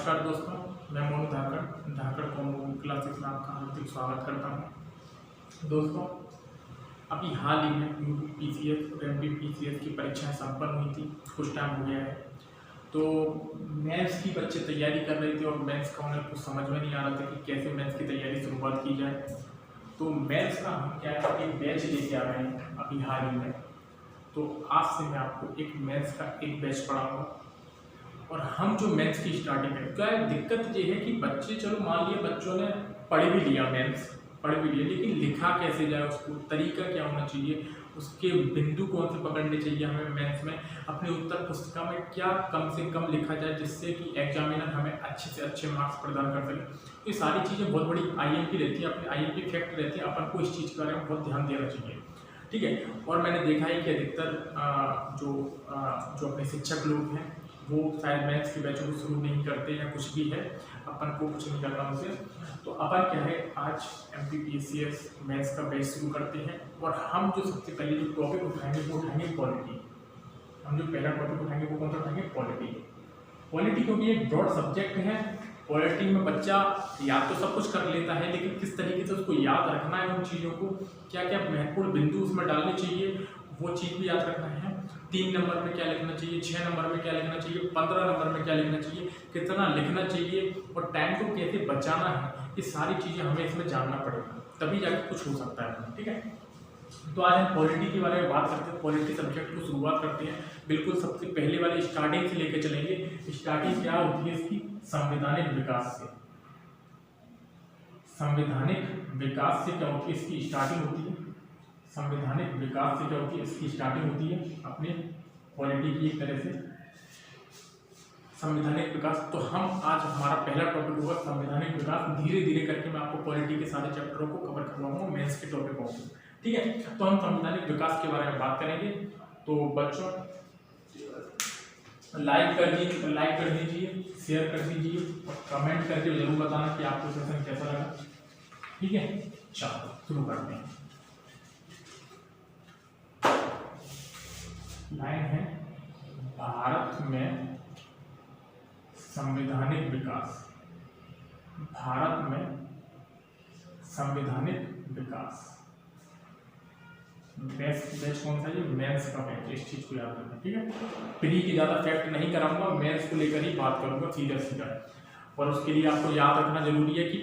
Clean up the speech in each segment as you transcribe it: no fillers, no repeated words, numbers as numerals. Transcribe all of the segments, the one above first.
नमस्कार दोस्तों, मैं मोनू धाकड़ कॉमन क्लासेस में आपका हार्दिक स्वागत करता हूं। दोस्तों, अभी हाल ही में UPPCS और MPPCS की परीक्षाएं संपन्न हुई थी, कुछ टाइम हो गया है। तो मेंस की बच्चे तैयारी कर रहे थे और मेंस का उन्हें कुछ समझ में नहीं आ रहा था कि कैसे मेंस की तैयारी शुरुआत की जाए। तो मेंस का हम क्या है कि बैच लेके आ रहे हैं अभी हाल ही में। तो आज से मैं आपको एक मेंस का एक बैच पढ़ाऊँगा। और हम जो मेंस की स्टार्टिंग है, क्या है दिक्कत ये है कि बच्चे, चलो मान लिया बच्चों ने पढ़ भी लिया, मेंस पढ़ भी लिया, लेकिन लिखा कैसे जाए, उसको तरीका क्या होना चाहिए, उसके बिंदु कौन से पकड़ने चाहिए हमें मेंस में, अपनी उत्तर पुस्तिका में क्या कम से कम लिखा जाए जिससे कि एग्जामिनर हमें अच्छे से अच्छे मार्क्स प्रदान कर सके। ये सारी चीज़ें बहुत बड़ी IMP रहती है, अपनी IMP फैक्ट रहती है, अपन को इस चीज़ के बारे में बहुत ध्यान देना चाहिए, ठीक है। और मैंने देखा है कि अधिकतर जो अपने शिक्षक लोग हैं वो शायद मैथ्स के बैचों को शुरू नहीं करते या कुछ भी है, अपन को कुछ नहीं करना उनसे। तो अपन क्या है, आज MPPCS मैथ्स का बैच शुरू करते हैं। और हम जो सबसे पहले जो टॉपिक उठाएंगे वो उठाएंगे पॉलिटी। हम जो पहला टॉपिक उठाएंगे वो कौन सा उठाएंगे, पॉलिटी, क्योंकि एक ब्रॉड सब्जेक्ट है। पॉलिटी में बच्चा याद तो सब कुछ कर लेता है, लेकिन किस तरीके से उसको याद रखना है, उन चीज़ों को क्या क्या महत्वपूर्ण बिंदु उसमें डालने चाहिए, वो चीज़ भी याद रखना है। 3 नंबर में क्या लिखना चाहिए, 6 नंबर में क्या लिखना चाहिए, 15 नंबर में क्या लिखना चाहिए, कितना लिखना चाहिए और टाइम को कैसे बचाना है, ये सारी चीज़ें हमें इसमें जानना पड़ेगा, तभी जाकर कुछ हो सकता है, ठीक है। तो आज हम पॉलिटी के बारे में बात करते हैं। पॉलिटी सब्जेक्ट को शुरुआत करते हैं, बिल्कुल सबसे पहले वाले स्टार्टिंग से लेकर चलेंगे। स्टार्टिंग क्या होती है इसकी, संवैधानिक विकास से। संवैधानिक विकास से क्या होती है, इसकी स्टार्टिंग होती है। संवैधानिक विकास से क्या होती है, इसकी स्टार्टिंग होती है अपने पॉलिटी की एक तरह से। संवैधानिक विकास, तो हम आज हमारा पहला टॉपिक होगा संवैधानिक विकास। धीरे धीरे करके मैं आपको पॉलिटी के सारे चैप्टरों को कवर करवाऊंगा मेंस के टॉपिकों को, ठीक है। तो हम संवैधानिक विकास के बारे में बात करेंगे। तो बच्चों लाइक कर दीजिए, शेयर कर दीजिए और कमेंट करके जरूर बताना कि आपको सेशन कैसा लगा, ठीक है। चलो शुरू करते हैं। लाइन है, भारत में संवैधानिक विकास। भारत में संवैधानिक विकास। बैच कौन सा है, मेंस का बैच, इस चीज को याद रखना, ठीक है। प्री की ज्यादा फैक्ट नहीं कराऊंगा, मेंस को लेकर ही बात करूंगा सीधा। और उसके लिए आपको याद रखना जरूरी है कि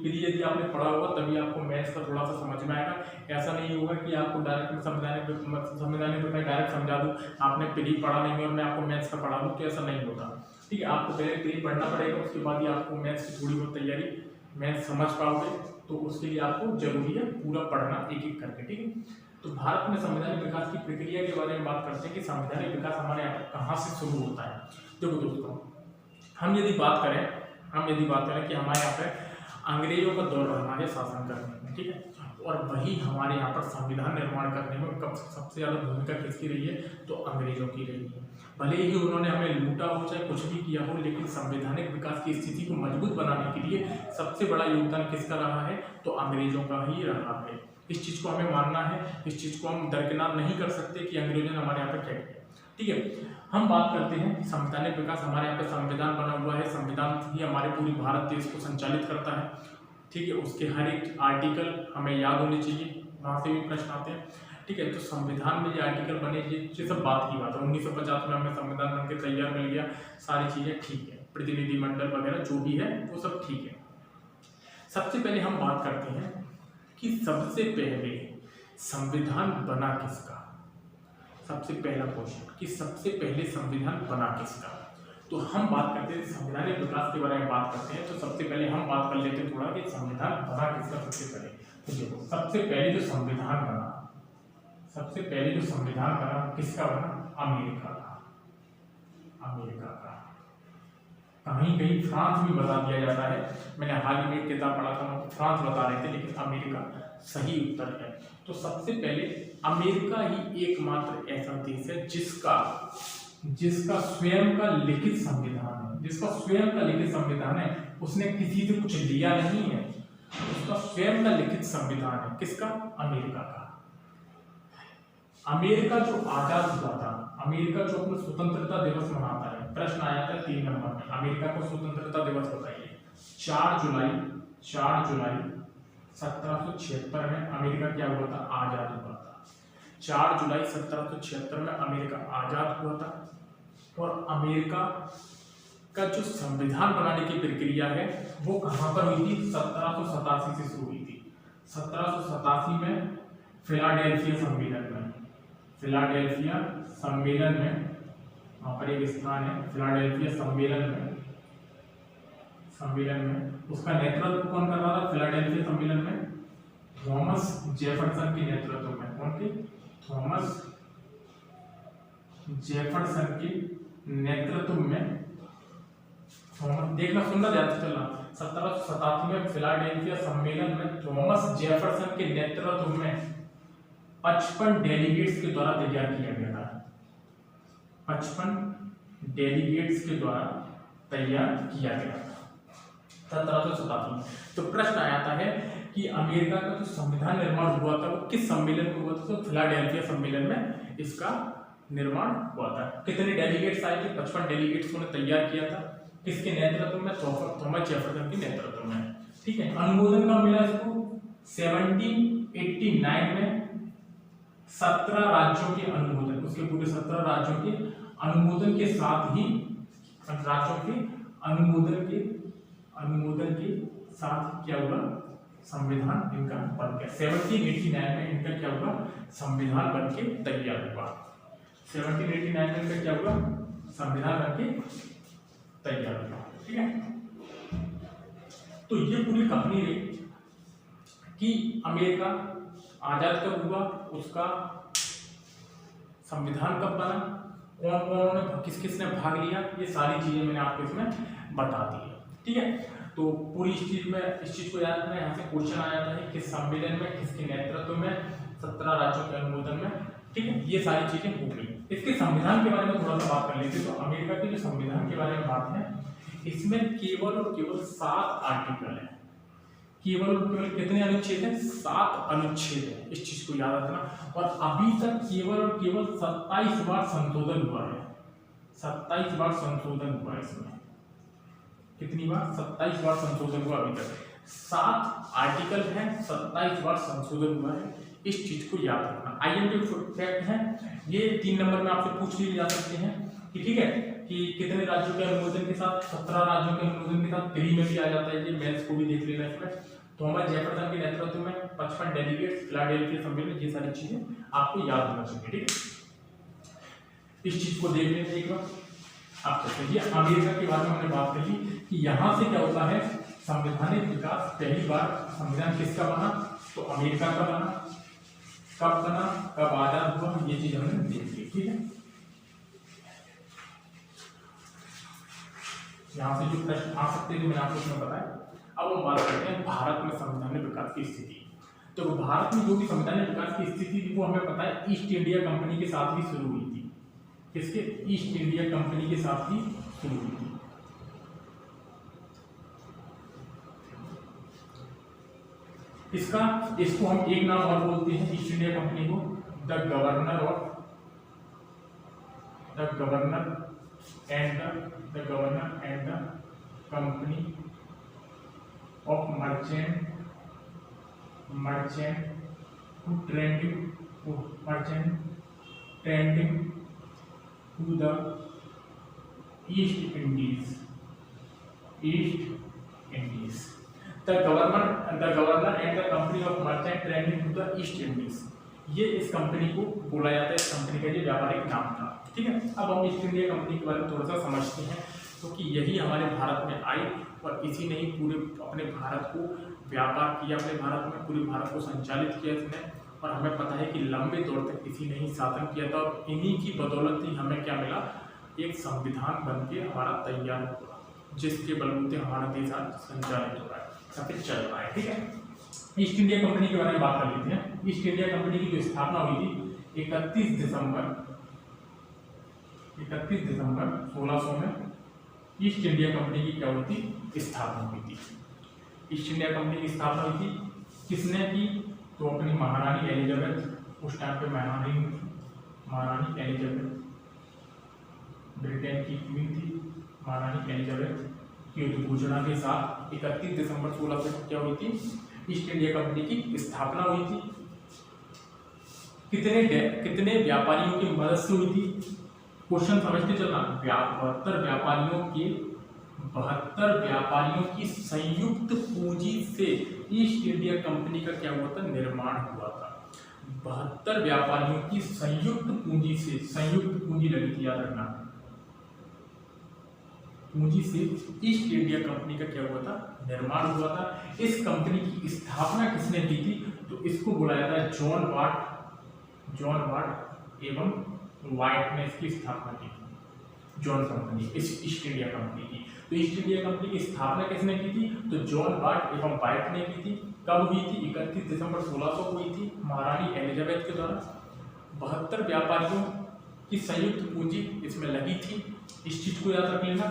प्री यदि आपने पढ़ा होगा तभी आपको मैथ्स का थोड़ा सा समझ में आएगा। ऐसा नहीं होगा कि आपको डायरेक्ट में संवैधानिक में डायरेक्ट समझा दूँ, आपने प्री पढ़ा नहीं और मैं आपको मैथ्स का पढ़ा दूँ, तो ऐसा नहीं होता, ठीक है। आपको पहले प्री पढ़ना पड़ेगा, उसके बाद ही आपको मैथ्स की थोड़ी बहुत तैयारी, मैथ्स समझ पाओगे। तो उसके लिए आपको जरूरी है पूरा पढ़ना एक एक करके, ठीक है। तो भारत में संवैधानिक विकास की प्रक्रिया के बारे में बात करते हैं कि संवैधानिक विकास हमारे यहाँ पर कहाँ से शुरू होता है। देखो दोस्तों, हम यदि बात करें कि हमारे यहाँ पे अंग्रेजों का दौर रहा है शासन करने में, ठीक है। और वही हमारे यहाँ पर संविधान निर्माण करने में कब सबसे ज़्यादा भूमिका किसकी रही है, तो अंग्रेजों की रही है। भले ही उन्होंने हमें लूटा हो चाहे कुछ भी किया हो, लेकिन संवैधानिक विकास की स्थिति को मजबूत बनाने के लिए सबसे बड़ा योगदान किसका रहा है, तो अंग्रेजों का ही रहा है। इस चीज़ को हमें मानना है, इस चीज़ को हम दरकिनार नहीं कर सकते कि अंग्रेजों ने हमारे यहाँ पर क्या किया, ठीक है। हम बात करते हैं संवैधानिक विकास। हमारे यहाँ पे संविधान बना हुआ है, संविधान ही हमारे पूरे भारत देश को संचालित करता है, ठीक है। उसके हर एक आर्टिकल हमें याद होने चाहिए, वहाँ से भी प्रश्न आते हैं, ठीक है। तो संविधान में ये आर्टिकल बने, ये सब बात की बात है। 1950 में हमें संविधान बन के तैयार मिल गया, सारी चीज़ें ठीक है, प्रतिनिधिमंडल वगैरह जो भी है वो सब ठीक है। सबसे पहले हम बात करते हैं कि सबसे पहले संविधान बना किसका। सबसे पहला क्वेश्चन कि सबसे पहले संविधान बना किसका। तो हम बात करते हैं संवैधानिक विकास के बारे में बात करते हैं। तो सबसे पहले हम बात कर लेते हैं थोड़ा कि संविधान बना किसका सबसे पहले। तो देखो, सबसे पहले जो संविधान बना किसका बना, अमेरिका का। कहीं फ्रांस भी बता दिया जाता है। मैंने हाल ही में एक किताब पढ़ा था, फ्रांस बता रहे थे, लेकिन अमेरिका सही उत्तर है। तो सबसे पहले अमेरिका ही एकमात्र ऐसा देश है जिसका स्वयं का लिखित संविधान है, उसने किसी से कुछ लिया नहीं है, उसका स्वयं का लिखित संविधान है। किसका, अमेरिका का। अमेरिका जो आजाद हुआ था, अमेरिका जो अपना स्वतंत्रता दिवस मनाता है, प्रश्न आया था 3 नंबर में, अमेरिका को स्वतंत्रता दिवस बताइए। 4 जुलाई 1776 में अमेरिका क्या हुआ था, आजाद हुआ था। 4 जुलाई 1776 में अमेरिका आजाद हुआ था। और अमेरिका का जो संविधान बनाने की प्रक्रिया है वो कहाँ पर हुई थी, 1787 से शुरू हुई थी। 1787 में फिलाडेल्फिया सम्मेलन में वहाँ पर एक स्थान है, फिलाडेल्फिया सम्मेलन में उसका नेतृत्व कौन कर रहा था, फिलाडेल्फिया सम्मेलन में थॉमस जेफरसन के नेतृत्व में। कौन के, थॉमस जेफरसन के नेतृत्व में। देखना सुनना ध्यान से चलना, 1787 में फिलाडेल्फिया सम्मेलन में थॉमस जेफरसन के नेतृत्व में 55 डेलीगेट्स के द्वारा तैयार किया गया था। 55 डेलीगेट्स के द्वारा तैयार किया गया था 1787। तो प्रश्न आता है कि अमेरिका का जो संविधान निर्माण हुआ था वो किस सम्मेलन में हुआ था, तो फिलाडेल्फिया सम्मेलन में इसका निर्माण हुआ था। कितने डेलीगेट्स आए थे, 55 डेलीगेट्स ने तैयार किया था। किसके नेतृत्व में, थॉमस जेफरसन के नेतृत्व में। ठीक है, अनुमोदन कब मिला इसको, 1789 में 17 राज्यों के अनुमोदन, उसके पूरे 17 राज्यों के अनुमोदन के साथ ही अनुमोदन के साथ क्या हुआ, संविधान इनका बन गया। 1789 में इनका क्या हुआ, संविधान बन के तैयार हुआ। 1789 में इनका क्या हुआ, संविधान बन के तैयार हुआ। ठीक है, तो ये पूरी कहानी है कि अमेरिका आजाद कब हुआ, उसका संविधान कब बना, कौन कौन ने किस किसने भाग लिया, ये सारी चीजें मैंने आपको इसमें बता दी है। ठीक है, तो पूरी इस चीज को याद रखना। यहाँ से क्वेश्चन आ जाता है किस सम्मेलन में, किसके नेतृत्व में, 17 राज्यों के अनुमोदन में। ठीक है, ये सारी चीजें हो गई। इसके संविधान के बारे में थोड़ा सा बात कर लेते हैं। तो अमेरिका के जो संविधान के बारे में बात है, इसमें केवल और केवल 7 आर्टिकल है। केवल और केवल कितने अनुच्छेद हैं, 7 अनुच्छेद है, इस चीज को याद रखना। और अभी तक केवल और केवल 27 बार संशोधन हुआ है। 27 बार संशोधन हुआ है इसमें। कितनी बार, 27 बार संशोधन हुआ अभी तक। 7 आर्टिकल हैं, 27 बार संशोधन हुआ है, इस चीज को याद रखना। आईएमपी फैक्ट है ये 3 नंबर में आपसे पूछ लिए जा सकते हैं कि ठीक है कि कितने राज्यों के अनुमोदन के साथ, 17 राज्यों के अनुमोदन के साथ। प्री में भी आ जाता है, ये मेंस को भी देख लेना इसमें। थॉमस जेफरसन के नेतृत्व में 55 डेलीगेट्स, फिलाडेल्फिया सम्मेलन, ये सारी चीजें आपको याद होना चाहिए। ठीक है, इस चीज को देख लेते एक बार आप। ये अमेरिका के बारे में हमने बात कर ली कि यहाँ से क्या होता है, संवैधानिक विकास। पहली बार संविधान किसका बना, तो अमेरिका का बना। कब बना, कब आजाद हुआ, ये चीज हमने देख ली। ठीक है, यहाँ से जो प्रश्न आ सकते हैं जो मैंने आपको उसमें बताया। अब हम बात करते हैं भारत में संवैधानिक विकास की स्थिति। तो भारत में जो भी संवैधानिक विकास की स्थिति थी वो हमें पता है ईस्ट इंडिया कंपनी के साथ ही शुरू हुई थी। किसके, ईस्ट इंडिया कंपनी के साथ ही शुरू हुई थी। इसको हम एक नाम और बोलते हैं ईस्ट इंडिया कंपनी को, the governor and the company of merchant trending to the East Indies. The governor and the company of merchant trending to the East Indies, ये इस कंपनी को बोला जाता है। इस कंपनी का ये व्यापारिक नाम था। ठीक है, अब हम ईस्ट इंडिया कंपनी के बारे में थोड़ा सा समझते हैं। क्योंकि यही हमारे भारत में आई और इसी ने ही पूरे अपने भारत को व्यापार किया, अपने भारत में पूरे भारत को संचालित किया इसने। और हमें पता है कि लंबे दौर तक इसी ने ही शासन किया था और इन्हीं की बदौलत ही हमें क्या मिला, एक संविधान बन के हमारा तैयार हुआ, जिसके बलबूते हमारा देश आज संचालित हो रहा है, सब चल रहा है। ठीक है, ईस्ट इंडिया कंपनी के बारे में बात कर लेते हैं। ईस्ट इंडिया कंपनी की जो स्थापना हुई थी 31 दिसंबर 1600 में ईस्ट इंडिया कंपनी की क्या हुई थी, स्थापना हुई थी। ईस्ट इंडिया कंपनी की स्थापना हुई थी किसने की, तो अपनी महारानी एलिजाबेथ, उस टाइम पे महारानी एलिजाबेथ की क्वीन थी महारानी एलिजाबेथ की उद्घोषणा के साथ 31 दिसंबर 1600 क्या हुई थी, ईस्ट इंडिया कंपनी की स्थापना हुई थी। कितने व्यापारियों की मदद से हुई थी? क्वेश्चन समझते चलना। 72 व्यापारियों की संयुक्त पूंजी से ईस्ट इंडिया कंपनी का क्या हुआ था, निर्माण हुआ था। 72 व्यापारियों की संयुक्त पूंजी से, संयुक्त पूंजी लगी थी, याद रखना, पूंजी से ईस्ट इंडिया कंपनी का क्या हुआ था, निर्माण हुआ था। इस कंपनी की स्थापना किसने की थी? तो इसको बुलाया था जॉन वाट एवं वाइट ने इसकी स्थापना की थी। जॉन कंपनी, इस ईस्ट इंडिया कंपनी की। तो ईस्ट इंडिया कंपनी की स्थापना किसने की थी? तो जॉन वाट एवं वाइट ने की थी। कब हुई थी? 31 दिसंबर 1600 को हुई थी महारानी एलिजाबेथ के द्वारा। 72 व्यापारियों की संयुक्त पूंजी इसमें लगी थी। इस चीज को याद रख लेना,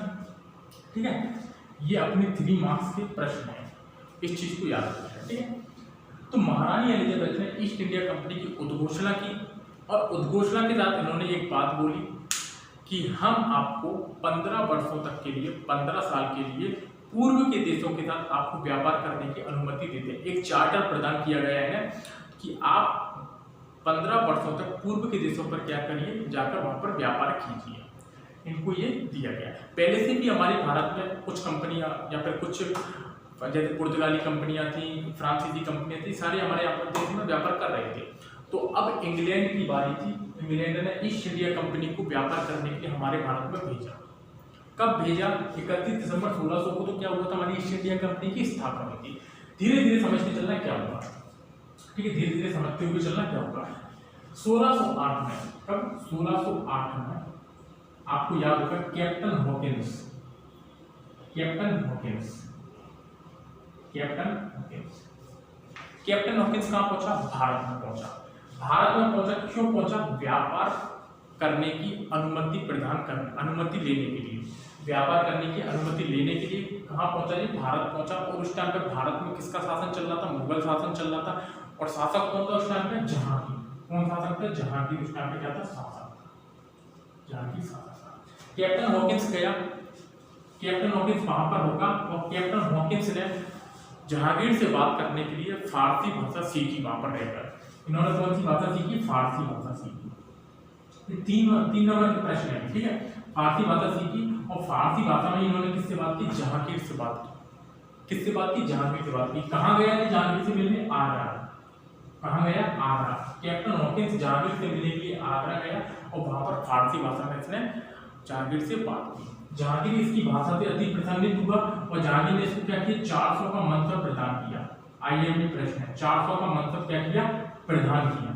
ठीक है। ये अपने 3 मार्क्स के प्रश्न हैं, इस चीज को याद रखना, ठीक है। तो महारानी एलिजाबेथ ने ईस्ट इंडिया कंपनी की उद्घोषणा की और उद्घोषणा के साथ इन्होंने एक बात बोली कि हम आपको 15 वर्षों तक के लिए, 15 साल के लिए पूर्व के देशों के साथ आपको व्यापार करने की अनुमति देते हैं। एक चार्टर प्रदान किया गया है कि आप 15 वर्षों तक पूर्व के देशों पर क्या करिए, जाकर वहां पर व्यापार कीजिए। इनको ये दिया गया। पहले से भी हमारे भारत में कुछ कंपनियां या फिर कुछ जैसे पुर्तगाली कंपनियां थी, फ्रांसीसी कंपनियां थी, सारे हमारे यहाँ पर देश में व्यापार कर रहे थे। तो अब इंग्लैंड की बारी थी। इंग्लैंड ने ईस्ट इंडिया कंपनी को व्यापार करने के लिए हमारे भारत में भेजा। कब भेजा? 31 दिसंबर 1600 को। तो क्या हुआ था, हमारी ईस्ट इंडिया कंपनी की स्थापना हुई थी। धीरे धीरे समझते चलना क्या हुआ, ठीक है, धीरे धीरे समझते हुए चलना क्या होगा। 1608 में, कब? 1608 में आपको याद होगा कैप्टन हॉकिंस कहां पहुंचा? भारत में पहुंचा। भारत में पहुंचा, क्यों पहुंचा? व्यापार करने की अनुमति अनुमति लेने के लिए, व्यापार करने की अनुमति लेने के लिए कहां पहुंचा? जी, भारत पहुंचा। और उस टाइम पे भारत में किसका शासन चल रहा था? मुगल शासन चल रहा था। और शासक कौन था उस टाइम पे? जहांगीर। कौन शासक था? जहांगीर। उस टाइम पे क्या था? शासक, जहांगीर शासक था। कैप्टन हॉकिंस गया, कैप्टन हॉकिंस वहां पर होगा और कैप्टन हॉकिंस ने जहांगीर से बात करने के लिए फारसी भाषा सीखी। वहां पर रहकर इन्होंने कौन सी भाषा सीखी? फारसी भाषा सीखी। तीन नंबर के प्रश्न है, ठीक है। फारसी भाषा सीखी और फारसी भाषा में इन्होंने किससे बात की? जहांगीर से बात की। किससे बात की? जहांगीर से बात की। कहाँ गया है जहांगीर से मिलने? आगरा। कहाँ गया? आगरा। कैप्टन हॉकिंस जहांगीर से मिलने के लिए आगरा गया और वहां पर फारसी भाषा में इसने जहांगीर से बात की। जहांगीर इसकी भाषा से अति प्रसन्नित हुआ और जहांगीर ने इसको क्या किया? 400 का मंत्र प्रदान किया। आईएमपी प्रश्न है, 400 का मंत्र क्या किया? प्रदान किया।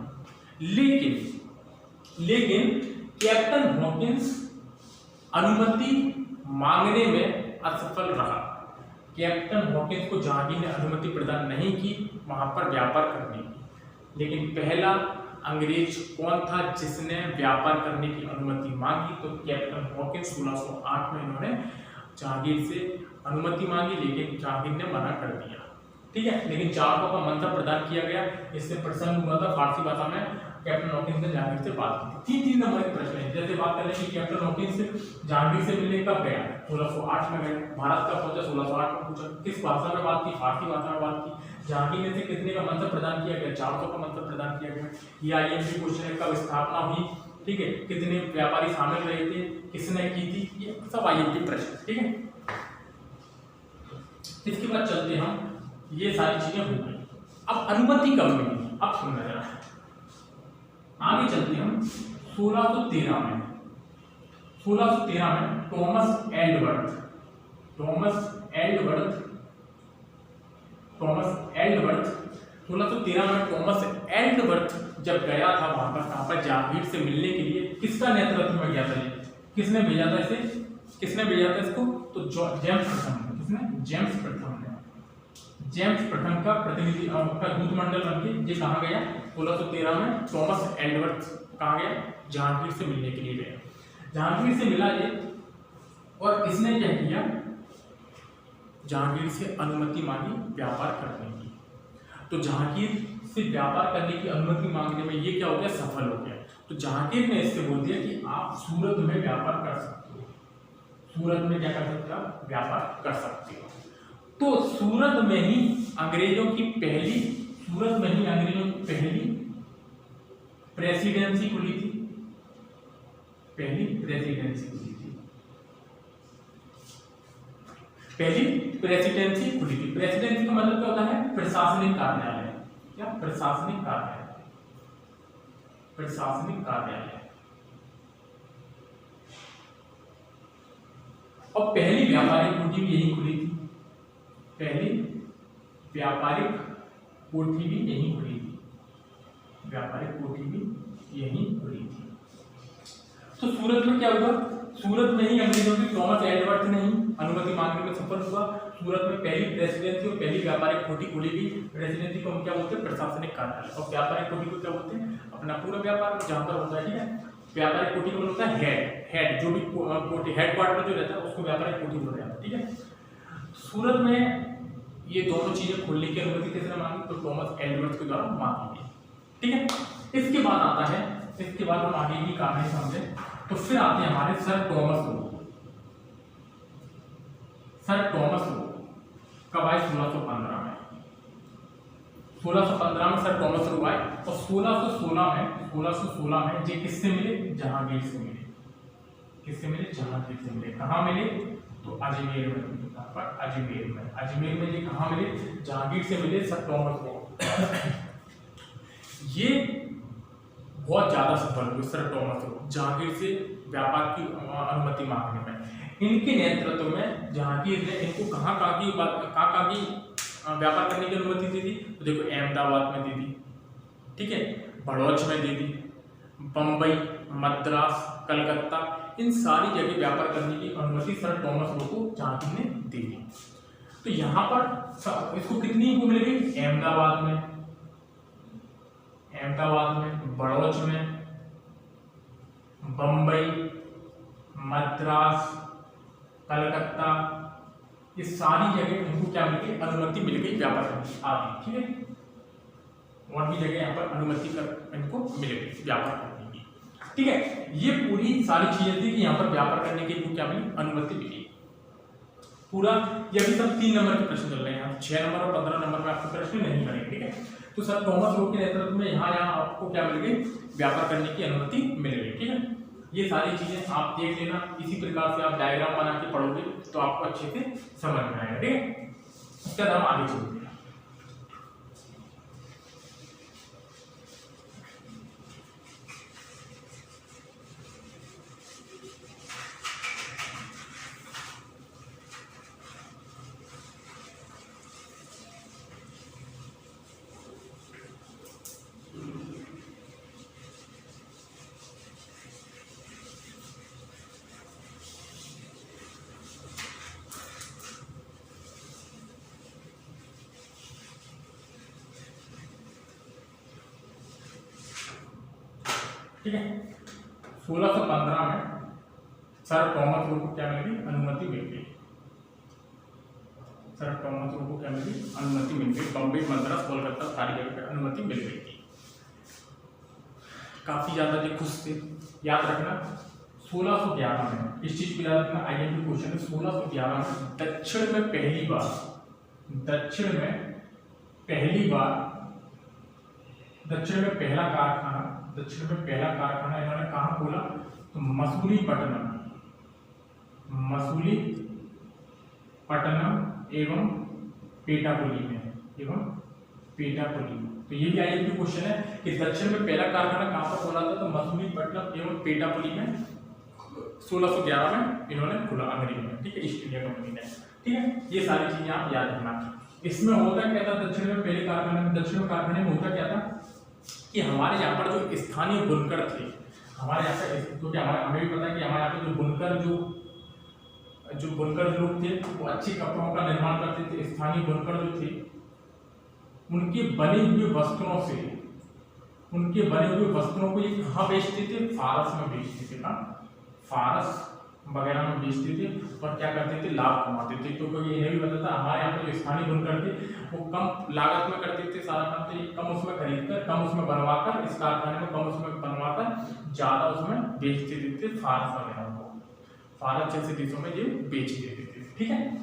लेकिन कैप्टन हॉकिंस अनुमति मांगने में असफल रहा। कैप्टन हॉकिंस को जहांगीर ने अनुमति प्रदान नहीं की वहां पर व्यापार करने की। लेकिन पहला अंग्रेज कौन था जिसने व्यापार करने की अनुमति मांगी? तो कैप्टन हॉकिंस। 1608 में इन्होंने जहांगीर से अनुमति मांगी, लेकिन जहांगीर ने मना कर दिया, ठीक है। लेकिन 400 का मंत्र प्रदान किया गया, इससे प्रसन्न हुआ था। फारसी भाषा में कैप्टन हॉकिंस ने जहांगीर से बात की थी। 3 नंबर के प्रश्न है। जैसे बात करें कि कैप्टन हॉकिंस जहांगीर से मिलने कब गया? 1608 में गया। भारत का पहुंचा 1608 में। पूछा किस भाषा में बात की? फारसी भाषा में बात की। जहांगीर ने से कितने का मंत्र प्रदान किया गया? 400 का मंत्र प्रदान किया गया। ये आईएमपी क्वेश्चन है, कब स्थापना हुई, ठीक है, कितने व्यापारी शामिल रहे थे, किसने की थी, ये सब आईएमपी प्रश्न, ठीक है। इसके बाद चलते हम, ये सारी चीजें हो गई। अब अनुमति कब मिली? अब सुनना जरा, आगे चलते हम 1613 में। 1613 में टॉमस एल्डवर्थ 1613 में टॉमस एल्डवर्थ जब गया था वहां पर जहांगीर से मिलने के लिए, किसका नेतृत्व में गया था? किसने भेजा था इसे? किसने भेजा था इसको? तो जेम्स प्रथम। किसने? जेम्स प्रथम का प्रतिनिधि का दूतमंडल बनके ये कहाँ गया? 1613 में टॉमस एल्डवर्थ कहाँ गया? जहांगीर से मिलने के लिए गया। जहांगीर से मिला ये और इसने क्या किया? जहांगीर से अनुमति मांगी व्यापार करने की। तो जहांगीर से व्यापार करने की अनुमति मांगने में ये क्या हो गया? सफल हो गया। तो जहांगीर ने इससे बोल दिया कि आप सूरत में व्यापार कर सकते हो। सूरत में क्या कर सकते हो आप, व्यापार कर सकते हो। तो सूरत में ही अंग्रेजों की पहली प्रेसिडेंसी खुली थी। पहली प्रेसिडेंसी खुली थी। प्रेसिडेंसी का मतलब क्या होता है, प्रशासनिक कार्यालय। क्या, प्रशासनिक कार्यालय। और पहली व्यापारिक कोठी भी यही खुली थी। व्यापारिक कोठी भी यही खुली थी। तो सूरत में क्या हुआ, सूरत में ही अंग्रेजों की थॉमस एडवर्ड ने ही अनुमति मांगने में सफल हुआ। सूरत में पहली प्रेसिडेंसी और पहली व्यापारिक कोठी खोली गई। प्रेसिडेंसी को हम क्या बोलते हैं, प्रशासनिक कार्यालय, और व्यापारिक कोठी को क्या बोलते हैं, अपना पूरा व्यापार जहाँ पर होता है। ठीक है, व्यापारिक कोठी को होता है हेड, जो भी कोठी हेडक्वार्टर जो रहता है उसको व्यापारिक कोठी बोला जाता है। ठीक है, सूरत में ये दोनों चीजें खोलने की अनुमति किसने मांगी, तो थॉमस एडवर्ड के द्वारा मांगी गई। ठीक है, इसके बाद आता है, इसके बाद हम आगे की कहानी समझे तो फिर आते हैं हमारे सर टॉमस लो। कब आए, 1615 में। 1615 में सर टॉमस लो आए और 1616 में ये किससे मिले, जहांगीर से मिले। किससे मिले, जहांगीर से मिले। कहाँ मिले, तो अजमेर में। अजमेर में ये कहाँ मिले, जहांगीर से मिले सर टॉमस लो। ये बहुत ज्यादा सफल हुए सर टॉमस लो जहांगीर से व्यापार की अनुमति मांगने में। इनके नेतृत्व में जहांगीर ने इनको कहाँ की व्यापार करने की अनुमति दी थी, तो देखो अहमदाबाद में दी थी, ठीक है, बड़ौच में दी थी, बम्बई, मद्रास, कलकत्ता, इन सारी जगह व्यापार करने की अनुमति सर टॉमस लो को जहांगीर ने दी थी। तो यहाँ पर इसको कितनी को मिल गई, अहमदाबाद में, बड़ौच में, बम्बई, मद्रास, कलकत्ता, ये सारी जगह इनको क्या मिल गई, अनुमति मिल गई व्यापार करने की आदि। ठीक है, और भी जगह यहाँ पर अनुमति इनको मिल गई व्यापार करने की। ठीक है, ये पूरी सारी चीजें थी कि यहाँ पर व्यापार करने की इनको क्या मिली, अनुमति मिली। पूरा ये भी सब 3 नंबर के प्रश्न चल रहे हैं, 6 नंबर और 15 नंबर में आपको प्रश्न नहीं करेंगे। ठीक है, तो सर टॉमस लो के नेतृत्व में यहाँ आपको क्या मिल गई, व्यापार करने की अनुमति मिल गई। ठीक है, ये सारी चीजें आप देख लेना, इसी प्रकार से आप डायग्राम बना के पढ़ोगे तो आपको अच्छे से समझ में आएगा। ठीक है, उसके बाद हम आगे चलते हैं। ठीक है, 1615 में सर टॉमस लो को क्या मिल गई, अनुमति मिल गई। सर टॉमस लो को क्या मिल गई, अनुमति मिल गई। बॉम्बे, मद्रास, कोलकाता सारी जगह पर अनुमति मिल गई थी। काफी ज्यादा जो खुश थे, याद रखना 1611 में इस चीज को याद रखना, आईएमपी क्वेश्चन है। 1611 में दक्षिण में पहली पहला कारखाना इन्होंने कहाँ खोला, तो मसूलीपट्टनम एवं पेटापुली में, तो ये भी आईएमपी क्वेश्चन है कि दक्षिण में पहला कारखाना कहाँ पर खोला था, तो मसूलीपट्टनम एवं पेटापुली में 1611 में इन्होंने खोला, अंग्रेजों में। ठीक है, ईस्ट इंडिया कंपनी ने। ठीक है, ये सारी चीजें आप याद रखना। इसमें होता क्या था, दक्षिण में पहले कारखाने में होता क्या था कि हमारे यहाँ पर जो स्थानीय बुनकर थे, हमारे यहाँ पे, क्योंकि हमें भी पता है कि हमारे यहाँ पे जो बुनकर लोग थे वो अच्छे कपड़ों का निर्माण करते थे। स्थानीय बुनकर जो थे उनके बने हुए वस्त्रों को ये कहाँ बेचते थे, फारस में बेचते थे ना, फारस वगैरह में बेचते थे और क्या करते थे, लाभ कमाते थे। क्योंकि ये भी पता था हमारे यहाँ पे जो स्थानीय बुनकर थे वो कम लागत में करते थे सारा काम, तो ये कम उसमें खरीदकर, कम उसमें बनवाकर, इस कारखाने में कम उसमें बनवाकर ज्यादा उसमें बेचते थे फारस वगैरह को। भारत जैसे देशों में ये बेच देते थे। ठीक है,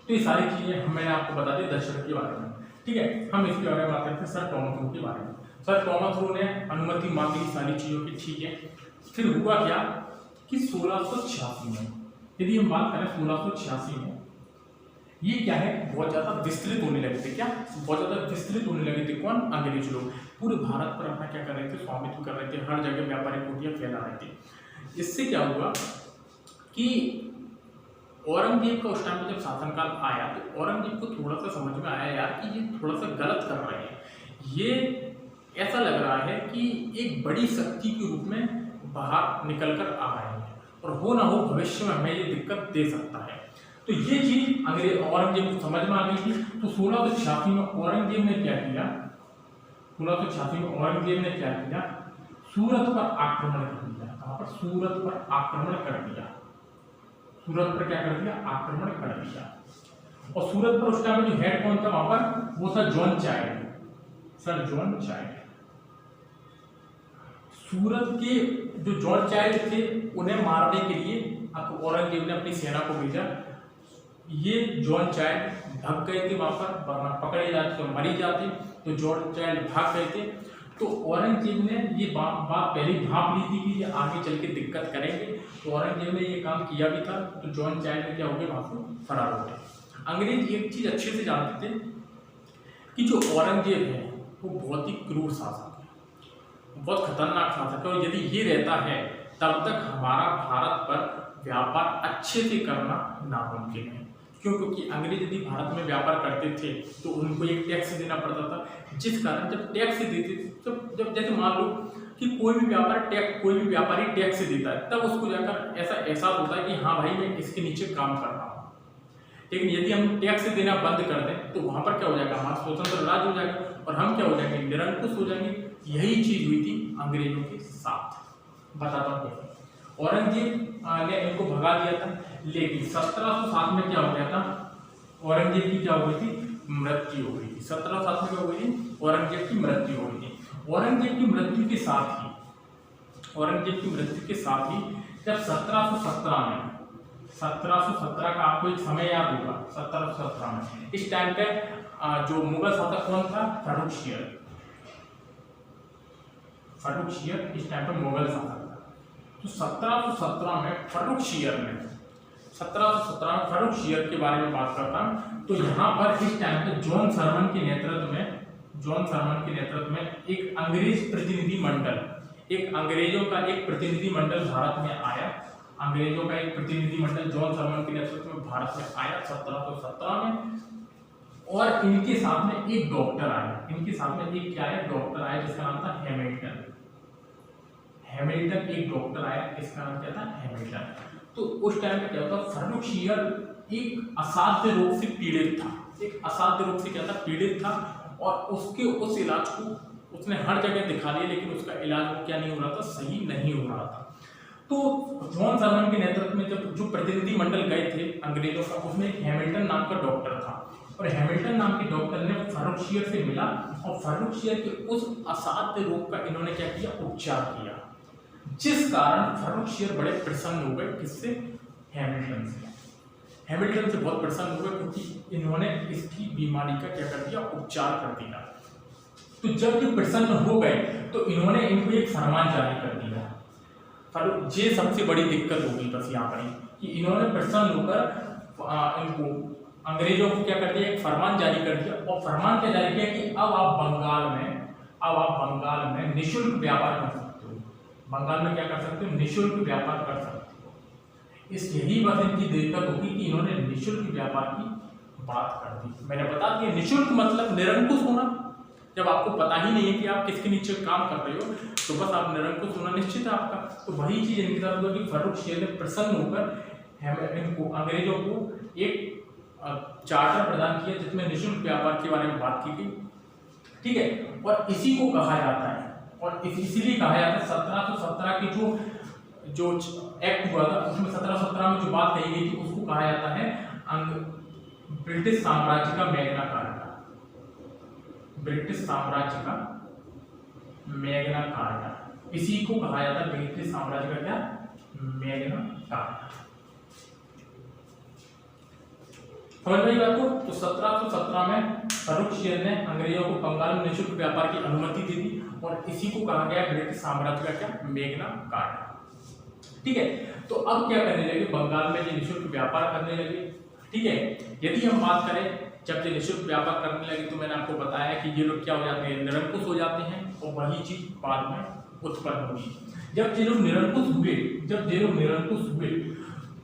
तो ये सारी चीजें मैंने आपको बता दी दशरथ के बारे में। ठीक है, हम इसके बारे में बात करते हैं सर टॉमस रू के बारे में। सर टॉमस रू ने अनुमति मांगी सारी चीजों की। ठीक है, फिर हुआ क्या कि 1686 में, यदि हम बात करें 1686 में, ये क्या है बहुत ज्यादा विस्तृत होने लगे थे। क्या बहुत ज्यादा विस्तृत होने लगे थे? कौन? अंग्रेज लोग पूरे भारत पर अपना क्या कर रहे थे? स्वामित्व कर रहे थे, हर जगह व्यापारिक कुटिया फैला रहे थे। इससे क्या हुआ कि औरंगजेब का उस टाइम पे जब शासनकाल आया तो औरंगजेब को थोड़ा सा समझ में आया यार कि ये थोड़ा सा गलत कर रहे हैं, ये ऐसा लग रहा है कि एक बड़ी शक्ति के रूप में बाहर निकल कर आ रहे हैं और हो ना हो भविष्य में हमें ये दिक्कत दे सकता है। तो ये चीज अंग्रेज औरंगजेब को समझ में आ गई थी। तो 1686 में औरंगजेब ने क्या किया? 1686 में औरंगजेब ने क्या किया? सूरत पर आक्रमण कर दिया। कहां पर? सूरत पर आक्रमण कर दिया। सूरत पर क्या कर दिया? आक्रमण कर दिया। और सूरत पर उस टाइम जो हेड कौन था वहां पर? वो था John Child, sir John Child. Surat के जो जॉन चाइल्ड थे उन्हें मारने के लिए औरंगजेब ने अपनी सेना को भेजा। ये जॉन चाइल्ड भाग गए थे वहां पर, वरना पकड़े जाते तो मरी जाते। तो जॉन चाइल्ड भाग गए थे। तो औरंगजेब ने ये बात पहले भाप ली थी कि ये आगे चल के दिक्कत करेंगे। तो औरंगजेब ने ये काम किया भी था। तो जॉन चाइल्ड ने क्या हो गया? वहां से फरार हो गए। अंग्रेज एक चीज अच्छे से जानते थे कि जो औरंगजेब है वो बहुत ही क्रूर शासक है, बहुत खतरनाक शासक है। और यदि ये रहता है तब तक हमारा भारत पर व्यापार अच्छे से करना नामुमकिन है। क्यों? क्योंकि अंग्रेज यदि भारत में व्यापार करते थे तो उनको एक टैक्स देना पड़ता था, जिस कारण जब टैक्स देते थे जब जैसे मान लो कि कोई भी व्यापारी टैक्स देता है तब उसको जाकर ऐसा एहसास होता है कि हाँ भाई मैं इसके नीचे काम कर रहा हूँ। लेकिन यदि हम टैक्स देना बंद कर दें तो वहां पर क्या हो जाएगा? हमारा स्वतंत्र राज्य हो जाएगा और हम क्या हो जाएंगे? निरंकुश हो जाएंगे। यही चीज हुई थी अंग्रेजों के साथ। बताता हूँ कैसे। औरंगजेब ने इनको भगा दिया था, लेकिन 1707 में क्या हो गया था? औरंगजेब की क्या हो गई थी? मृत्यु हो गई थी। 1707 में क्या हो गई थी? औरंगजेब की मृत्यु हो गई थी। औरंगजेब की मृत्यु के साथ ही जब 1717 का आपको एक समय याद होगा, 1717 में इस टाइम पे जो मुगल शासक कौन था? फर्रुख शियर इस टाइम पे मुगल शासक था। तो 1717 में फर्रुख शियर के बारे में बात करता हूं। तो यहाँ पर इस टाइम पे जॉन सरमन के नेतृत्व में एक अंग्रेजों का एक प्रतिनिधिमंडल भारत में आया। अंग्रेजों का एक प्रतिनिधिमंडल जॉन सरमन के नेतृत्व में भारत में आया 1717 में। और इनके साथ में एक डॉक्टर आया। डॉक्टर आया जिसका नाम था हैमिल्टन। एक डॉक्टर आया, इसका नाम क्या था? हैमिल्टन। तो उस टाइम पे क्या होता? फर्रुख शियर एक असाध्य रोग से पीड़ित था। और उसके उस इलाज को उसने हर जगह दिखा लिया, लेकिन उसका इलाज क्या नहीं हो रहा था? सही नहीं हो रहा था। तो जॉन सरमन के नेतृत्व में जब जो प्रतिनिधिमंडल गए थे अंग्रेजों का, उसमें एक हैमिल्टन नाम का डॉक्टर था। और हैमिल्टन नाम के डॉक्टर ने फर्रुख शियर से मिला और फर्रुख शियर के उस असाध्य रोग का इन्होंने क्या किया? उपचार किया, जिस कारण फर्रुख शियर बड़े प्रसन्न हो गए। किससे? हैमिल्टन से बहुत प्रसन्न हो गए, क्योंकि इन्होंने इसकी बीमारी का क्या कर दिया? उपचार कर दिया। तो जब ये प्रसन्न हो गए तो इन्होंने इनको एक फरमान जारी कर दिया। ये सबसे बड़ी दिक्कत होगी बस यहाँ पर कि इन्होंने प्रसन्न होकर इनको अंग्रेजों को क्या कर दिया? एक फरमान जारी कर दिया। और फरमान क्या जारी किया कि अब आप बंगाल में निःशुल्क व्यापार कर सकते हो। बंगाल में क्या कर सकते हो? निःशुल्क व्यापार कर सकते हो। यही बस इनकी दिक्कत होगी कि इन्होंने निःशुल्क व्यापार की बात कर दी। मैंने बता दिया निःशुल्क मतलब निरंकुश होना। जब आपको पता ही नहीं है कि आप किसके नीचे काम कर रहे हो तो बस आप निरंकुश होना निश्चित है आपका। तो वही चीज इनके साथ हुआ कि फर्रुख शियर ने प्रसन्न होकर इनको अंग्रेजों को एक चार्टर प्रदान किया जिसमें निःशुल्क व्यापार के बारे में बात की गई। ठीक है, और इसी को कहा जाता है और इसीलिए कहा जाता है 1717 की जो एक्ट हुआ था उसमें 1717 में जो बात कही गई थी उसको कहा जाता है ब्रिटिश साम्राज्य का मैग्ना कार्टा। इसी को कहा जाता है ब्रिटिश साम्राज्य का क्या? Magna carta. समझ में आई बात को। तो 1717 में फर्रुखशियर ने अंग्रेजों को बंगाल में निःशुल्क व्यापार की अनुमति दे दी और इसी को कहा गया ब्रिटिश साम्राज्य का क्या, मेग्ना कार्टा। ठीक है, तो अब क्या करने लगे, बंगाल में ये निःशुल्क व्यापार करने लगे। ठीक है, यदि हम बात करें जब ये निःशुल्क व्यापार करने लगे तो मैंने आपको बताया कि ये लोग क्या हो जाते हैं, निरंकुश हो जाते हैं और वही चीज बाद में उत्पन्न होगी। जब ये लोग निरंकुश हुए, जब ये लोग निरंकुश हुए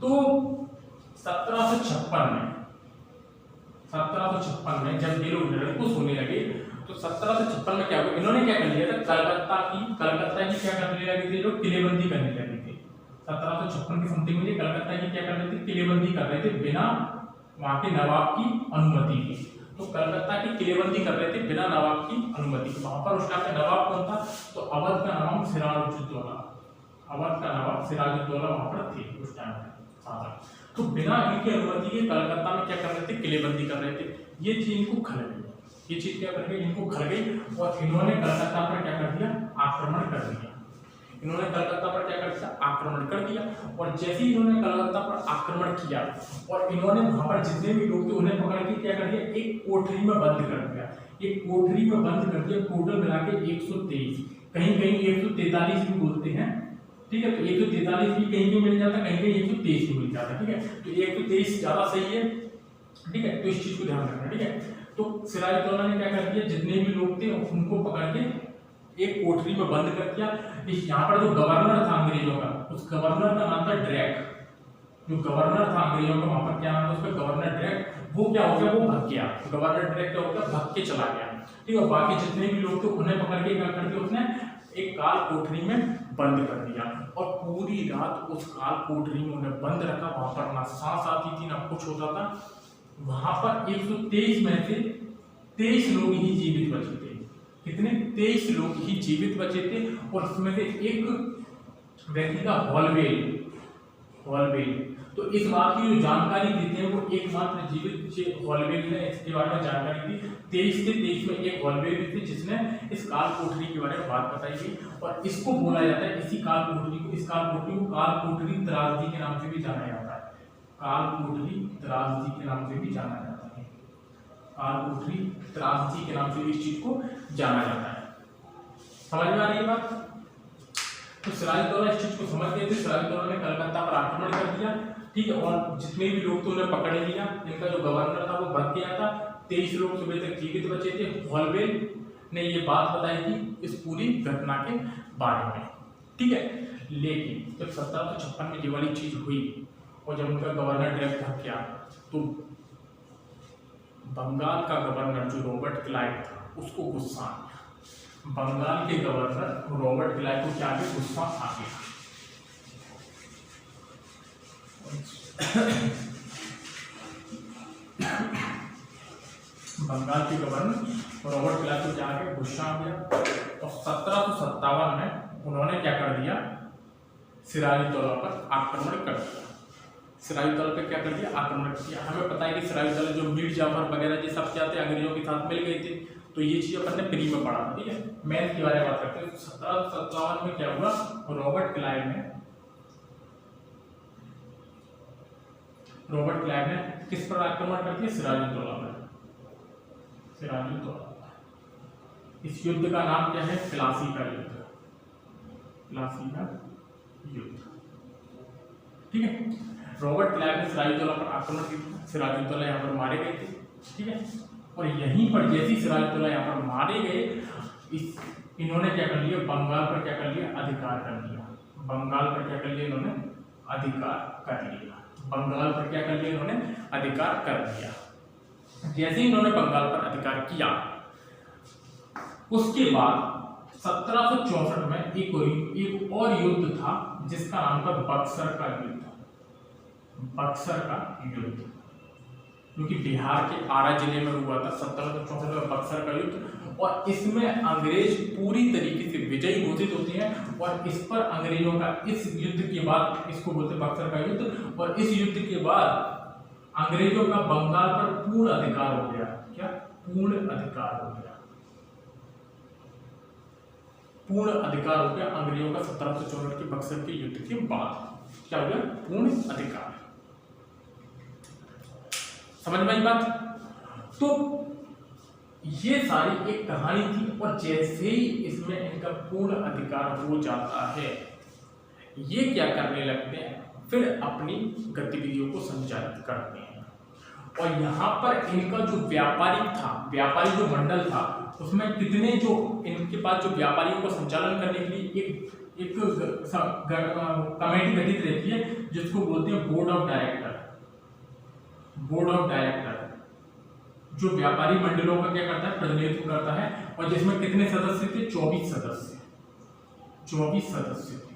तो 1756 में जब ये लोग निरंकुश होने लगे तो 1756 में क्या हुआ, इन्होंने क्या कर लिया था, कलकत्ता की क्या करने लगे थे, लोग किलेबंदी करने लगे थे। 1756 के समथिंग में कलकत्ता की क्या कर रहे थे, किलेबंदी कर रहे थे बिना वहां के नवाब की अनुमति के। तो कलकत्ता की किलेबंदी कर रहे थे बिना नवाब की अनुमति के। वहां पर उस टाइम पे नवाब कौन था, तो अवध का नाम सिराजुद्दौला, अवध का नवाब सिराजुद्दौला वहां पर थे उस टाइम पे। तो बिना इनकी अनुमति के कलकत्ता में क्या कर रहे थे, किलेबंदी कर रहे थे। ये चीज इनको खल गई, ये चीज क्या कर गई, इनको खल गई और इन्होंने कलकत्ता पर क्या कर दिया, आक्रमण कर दिया। इन्होंने कलकत्ता पर क्या कर दिया, आक्रमण कर दिया। और जैसे ही इन्होंने कलकत्ता पर आक्रमण किया और इन्होंने वहां पर जितने भी लोग थे उन्हें पकड़ के क्या कर दिया, एक कोठरी में बंद कर दिया, एक कोठरी में बंद कर दिया। टोटल मिला के 123, कहीं कहीं 143 भी बोलते हैं। ठीक है, तो 143 भी कहीं कहीं मिल जाता, कहीं कहीं 123 भी मिल जाता। ठीक है, तो 123 ज्यादा सही है। ठीक है, तो इस चीज को ध्यान रखना। ठीक है, तो सिराजुद्दौला ने क्या कर दिया, जितने भी लोग थे उनको पकड़ के एक कोठरी में बंद कर दिया। यहाँ पर जो गवर्नर था अंग्रेजों का, उस गवर्नर का नाम था ड्रैक। जो गवर्नर था अंग्रेजों का वहां पर क्या नाम था उसका, गवर्नर ड्रैक। वो क्या हो गया, वो भग गया। गवर्नर ड्रैक क्या हो गया, भग के चला गया। ठीक है, बाकी जितने भी लोग थे उन्हें पकड़ के क्या कर दिया, उसने एक काल कोठरी में बंद कर दिया और पूरी रात उस काल कोठरी में उन्हें बंद रखा। वहां पर ना सांस आती थी ना कुछ होता था। वहां पर 123 में से 23 लोग ही जीवित बचे थे। कितने, 23 लोग ही जीवित बचे थे। और उसमें से एक व्यक्ति का हॉलवेल। तो इस बात की जो जानकारी देते हैं वो एकमात्र जीवित हॉलवेल ने इसके बारे में जानकारी दी। 23 से 23 में एक हॉलवेल भी थे जिसने इस काल कोठरी के बारे में बात बताई गई। और इसको बोला जाता है, इसी काल कोठरी को, इस काल कोठरी को काल कोठरी त्रासदी के नाम से भी जाना जाता है। काल कोठरी त्रासदी के नाम से भी जाना जाता है। काल कोठरी त्रासदी के नाम से भी इस चीज को जाना जाता है। समझ में आ रही है बात। तो सिराजुद्दौला इस चीज को समझ गए थे। सिराजुद्दौला ने कलकत्ता पर आक्रमण कर दिया। ठीक है, और जितने भी लोग थे उन्हें पकड़ लिया। इनका जो गवर्नर था वो भग गया था। 23 लोग सुबह तक जीवित बचे थे। हॉलवेल ने ये बात बताई थी इस पूरी घटना के बारे में। ठीक है, लेकिन जब 1756 में ये वाली चीज हुई और जब उनका गवर्नर ड्रैक भग गया तो बंगाल का गवर्नर जो रॉबर्ट क्लाइव था उसको गुस्सा आ गया। बंगाल के गवर्नर रॉबर्ट क्लाइव को क्या गुस्सा आ गया। बंगाल के गवर्नर रॉबर्ट क्लाइव को क्या गुस्सा आ गया और 1757 में उन्होंने क्या कर दिया, सिराजुद्दौला पर आक्रमण कर दिया। सिराजुद्दौला पे क्या कर दिया, आक्रमण किया। हमें पता है कि सिराजुद्दौला जो मीर जाफर वगैरह ये सब क्या थे, अंग्रेजों के साथ मिल गए थे। तो ये चीज अपन ने प्री में पढ़ा था। ठीक है, मैथ के बारे में बात करते हैं। 1757 में क्या हुआ, रॉबर्ट क्लाइव ने किस पर आक्रमण कर दिया, सिराजुद्दौला पर। सिराजुद्दौला, इस युद्ध का नाम क्या है, प्लासी का युद्ध। प्लासी का युद्ध। ठीक है, रॉबर्ट क्लाइव ने सिराजुद्दौला पर आक्रमण किया। सिराजुद्दौला यहाँ पर मारे गए थे। ठीक है, और यहीं पर जैसे ही सिराजुद्दौला यहाँ पर मारे गए, इन्होंने क्या कर लिया, बंगाल पर क्या कर लिया, अधिकार कर लिया। बंगाल पर क्या कर लिया इन्होंने, अधिकार कर लिया। बंगाल पर क्या कर लिया इन्होंने, अधिकार कर लिया। जैसे ही इन्होंने बंगाल पर अधिकार किया, उसके बाद 1764 में एक और युद्ध था जिसका नाम था बक्सर का युद्ध। बक्सर का युद्ध जो कि बिहार के आरा जिले में हुआ था 1764 में, बक्सर का युद्ध। और इसमें अंग्रेज पूरी तरीके से विजयी घोषित होते हैं। और इस पर अंग्रेजों का, इस युद्ध के बाद, इसको बोलते हैं बक्सर का युद्ध। और इस युद्ध के बाद अंग्रेजों का बंगाल पर पूर्ण अधिकार हो गया। क्या, पूर्ण अधिकार हो गया। पूर्ण अधिकार हो गया अंग्रेजों का 1764 के बक्सर के युद्ध के बाद। क्या हो गया, पूर्ण अधिकार। समझ में आई बात? तो ये सारी एक कहानी थी, और जैसे ही इसमें इनका पूर्ण अधिकार हो जाता है, ये क्या करने लगते हैं, फिर अपनी गतिविधियों को संचालित करते हैं। और यहाँ पर इनका जो व्यापारी जो मंडल था, उसमें कितने जो इनके पास जो व्यापारियों को संचालन करने के लिए एक कमेटी गठित रहती है, जिसको बोलते हैं बोर्ड ऑफ डायरेक्टर। जो व्यापारी मंडलों का क्या करता है, प्रतिनिधित्व करता है, और जिसमें कितने सदस्य थे, 24 सदस्य थे।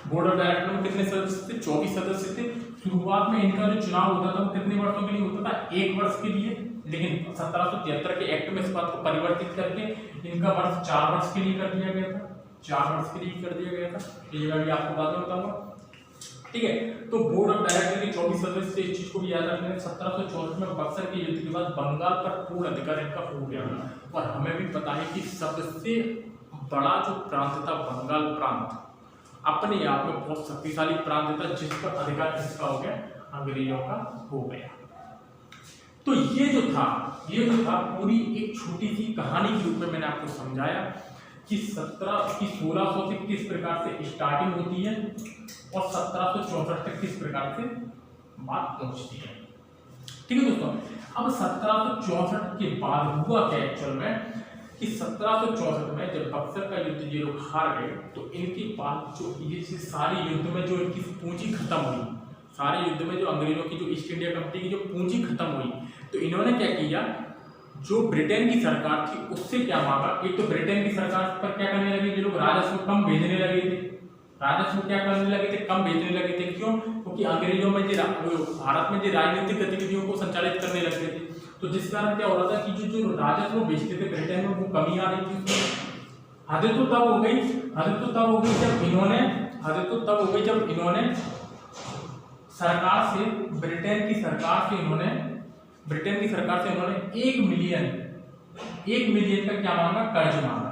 बोर्ड ऑफ डायरेक्टर में कितने सदस्य थे, 24 सदस्य थे। शुरुआत में इनका जो चुनाव होता था वो कितने वर्षों के लिए होता था, 1 वर्ष के लिए, लेकिन 1773 के एक्ट में इस बात को परिवर्तित करके इनका वर्ष 4 वर्ष के लिए कर दिया गया था। 4 वर्ष के लिए कर दिया गया था, ये मैं भी आपको बाद में बताऊंगा। ठीक है, तो बोर्ड ऑफ डायरेक्टर के 24 सदस्य, इस चीज को भी याद रखना है। 1764 में बक्सर के युद्ध के बाद बंगाल पर पूर्ण अधिकार इनका हो गया, और हमें भी पता है कि सबसे बड़ा जो प्रांत था बंगाल प्रांत, अपने आप में बहुत शक्तिशाली प्रांत था, जिस पर अधिकार किसका हो गया, अंग्रेजों का हो गया। तो ये जो था पूरी एक छोटी सी कहानी के रूप में मैंने आपको समझाया कि 1600 से किस प्रकार से स्टार्टिंग होती है और 1764 तक किस प्रकार से बात पहुंचती है। ठीक है दोस्तों, अब 1764 के बाद हुआ क्या एक्चुअल में कि 1764 में जब बक्सर का युद्ध ये लोग हार गए, तो इनके पास जो ये सारे युद्ध में जो इनकी पूंजी खत्म हुई, सारे युद्ध में जो अंग्रेजों की जो ईस्ट इंडिया कंपनी की जो पूंजी खत्म हुई, तो इन्होंने क्या किया, जो ब्रिटेन की सरकार थी उससे क्या मांगा। एक तो ब्रिटेन की सरकार पर क्या करने लगे, ये लोग राजस्व कम भेजने लगे थे, कम भेजने लगे थे। क्यों? क्योंकि अंग्रेजों में भारत में जो राजनीतिक गतिविधियों को संचालित करने लगते थे, तो जिस कारण क्या हो रहा था कि जो राजस्व भेजते थे ब्रिटेन में, वो कमी आ रही थी। हद तो तब हो गई जब इन्होंने सरकार से, ब्रिटेन की सरकार से इन्होंने 1 मिलियन का क्या मांगा, कर्ज मांगा।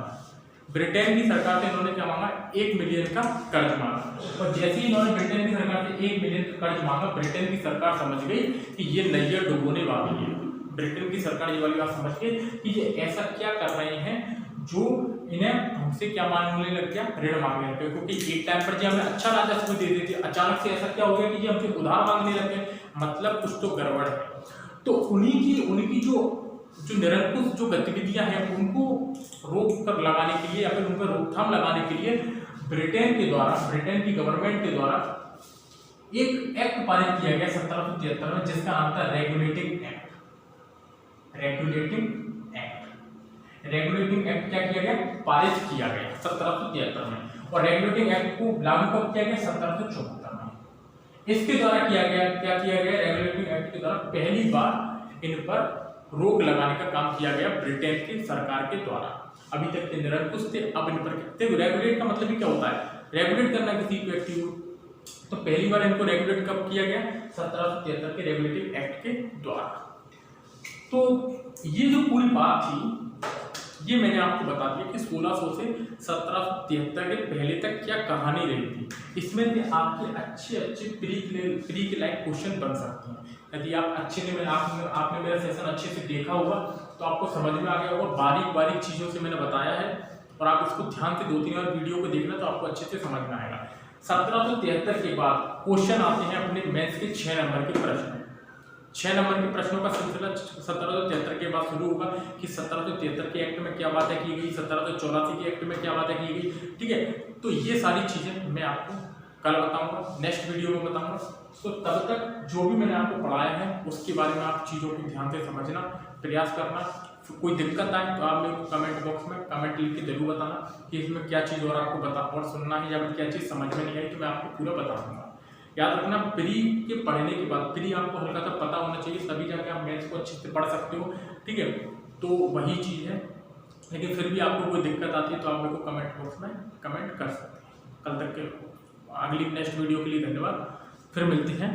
ब्रिटेन की सरकार से इन्होंने क्या मांगा, 1 मिलियन का कर्ज मांगा। और जैसे ही इन्होंने ब्रिटेन की सरकार से 1 मिलियन का कर्ज मांगा, ब्रिटेन की सरकार समझ गई कि ये नैया डुबोने वाली है। ब्रिटेन की सरकार ये वाली बात समझ गई कि ये ऐसा क्या कर रहे हैं जो इन्हें हमसे क्या मांगने लग गया, ऋण मांगने लग गया। क्योंकि एक टाइम पर जो हमें अच्छा राजस्व दे देते, अचानक से ऐसा क्या हो गया कि ये हमसे उधार मांगने लग गए, मतलब कुछ तो गड़बड़ है। तो उनकी जो निरंकुश जो गतिविधियां हैं, उनको रोक कर लगाने के लिए या फिर उन पर रोकथाम लगाने के लिए ब्रिटेन की गवर्नमेंट के द्वारा एक एक्ट पारित किया गया 1773 में, जिसका नाम था रेगुलेटिंग एक्ट। क्या किया गया, पारित किया गया 1773 में, और रेगुलेटिंग एक्ट को लागू कब किया गया, 1774 में। इसके द्वारा क्या किया गया, रेगुलेटिंग एक्ट के द्वारा पहली बार इन पर रोक लगाने का काम किया गया ब्रिटेन की सरकार के द्वारा। अभी तक के निरंकुश थे, अब इन पर रेगुलेट का मतलब ही क्या होता है, रेगुलेट करना किसी व्यक्ति को। तो पहली बार इनको रेगुलेट कब किया गया, 1773 के रेगुलेटिंग एक्ट के द्वारा। तो ये जो पूरी बात थी, ये मैंने आपको बता दिया कि 1600 से 1773 के पहले तक क्या कहानी रही थी। इसमें भी आपके अच्छे प्री के लाइक क्वेश्चन बन सकते हैं। यदि आप आपने मेरा सेशन अच्छे से देखा होगा तो आपको समझ में आ गया होगा, बारीक चीज़ों से मैंने बताया है, और आप इसको ध्यान से 2-3 बार वीडियो को देखना तो आपको अच्छे से समझ में आएगा। 1773 के बाद क्वेश्चन आते हैं अपने मैथ्स के 6 नंबर के प्रश्न। 6 नंबर के प्रश्नों का सिलसिला 1773 के बाद शुरू होगा कि 1773 के एक्ट में क्या बातें की गई, 1784 के एक्ट में क्या बातें की गई। ठीक है, तो ये सारी चीज़ें मैं आपको कल बताऊंगा, नेक्स्ट वीडियो में बताऊंगा। तो तब तक जो भी मैंने आपको पढ़ाया है उसके बारे में आप चीज़ों को ध्यान से समझना प्रयास करना। कोई दिक्कत आए तो आप मेरे को कमेंट बॉक्स में कमेंट लिख के जरूर बताना कि इसमें क्या चीज़ और आपको सुनना है, या फिर क्या चीज़ समझ में नहीं आई तो मैं आपको पूरा बता दूंगा। याद रखना, प्री के पढ़ने के बाद प्री आपको हल्का सा पता होना चाहिए, तभी जाके आप मैथ्स को अच्छे से पढ़ सकते हो। ठीक है, तो वही चीज़ है। लेकिन फिर भी आपको कोई दिक्कत आती है तो आप मेरे को कमेंट बॉक्स में कमेंट कर सकते हैं। कल तक के अगली नेक्स्ट वीडियो के लिए धन्यवाद, फिर मिलते हैं।